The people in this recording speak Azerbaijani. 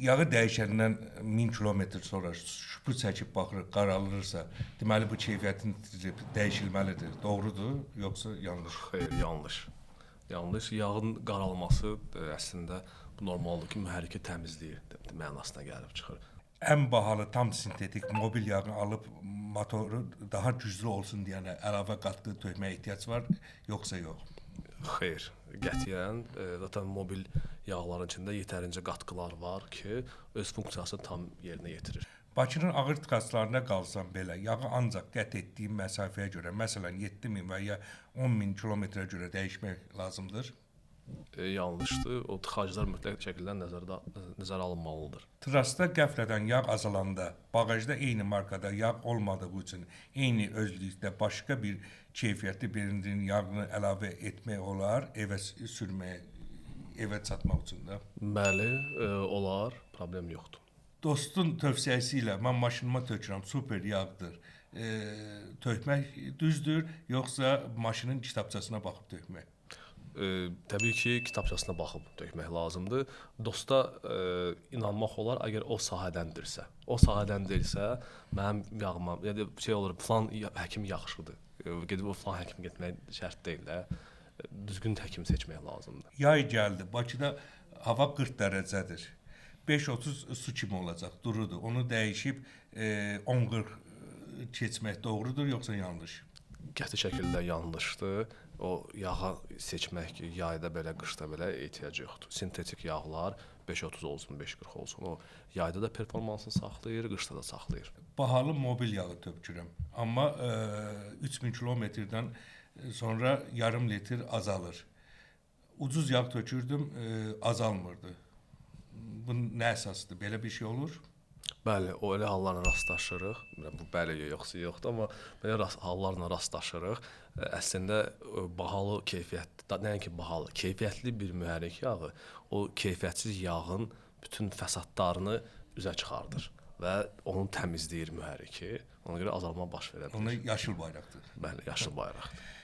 yağı dəyişəndən 1000 kilometr sonra şübhə çəkib baxırıq, qaralırsa, deməli bu keyfiyyətin dəyişilməlidir. Doğrudur, yoxsa yanlış? Xeyr, yanlış. Yanlış. Yağın qaralması əslində bu normaldır ki, mühərriki təmizləyir mənasına gəlib çıxır. Ən bahalı tam sintetik mobil yağı alıb motoru daha güclü olsun deyənə əlavə qatqı tökməyə ehtiyac var, yoxsa yox? Xeyr, qətiyyən. Zaten mobil yağların içində yetərincə qatqılar var ki, öz funksiyasını tam yerinə yetirir. Bakının ağır tıxaclarında qalsam belə, yağı ancaq qət etdiyim məsafəyə görə, məsələn 7000 və ya 10000 kilometrə görə dəyişmək lazımdır. Yanlışdır. O tıxaclar mütləq şəkildə nəzərə alınmalıdır. Trasda qəflədən yağ azalanda, bağajda eyni markada yağ olmadığı üçün eyni özlükdə başqa bir keyfiyyətli birinin yağını əlavə etmək olar, evə sürməyə, evə çatmaq üçün də. Bəli, olar, problem yoxdur. Dostun tövsiyəsi ilə mən maşınıma tökürəm, super yağdır. Tökmək düzdür, yoxsa maşının kitabçasına baxıb tökmək? Təbii ki, kitabçasına baxıb tökmək lazımdır. Dosta inanmaq olar, əgər o sahədəndirsə. O sahədən deyilsə, mənim yağıma, yəni şey olur, falan həkim yaxşıdır. Gedib o falan həkim getmək şərt deyil də. Düzgün həkim seçmək lazımdır. Yay gəldi, Bakıda hava 40 dərəcədir. 5-30 su kimi olacaq, durudur. Onu dəyişib 10-40 keçmək doğrudur, yoxsa yanlış? Qəti şəkildə yanlışdır. O yağı seçmək ki, yayda belə, qışda belə ehtiyac yoxdur. Sintetik yağlar 5-30 olsun, 5-40 olsun. O yayda da performansını saxlayır, qışda da saxlayır. Bahalı mobil yağı tökürəm. Amma 3000 kilometrdən sonra yarım litr azalır. Ucuz yağ tökürdüm, azalmırdı. Bu nə əsasdır? Belə bir şey olur? Bəli, o elə hallarla rastlaşırıq. Bu bəli yoxsa yoxdur, amma belə hallarla rastlaşırıq. Əslində bahalı keyfiyyətli, nəinki bahalı, keyfiyyətli bir mühərrik yağı o keyfiyyətsiz yağın bütün fəsadlarını üzə çıxardır və onu təmizləyir mühərriki. Ona görə azalma baş verə bilər. Ona yaşıl bayraqdır. Bəli, yaşıl bayraqdır.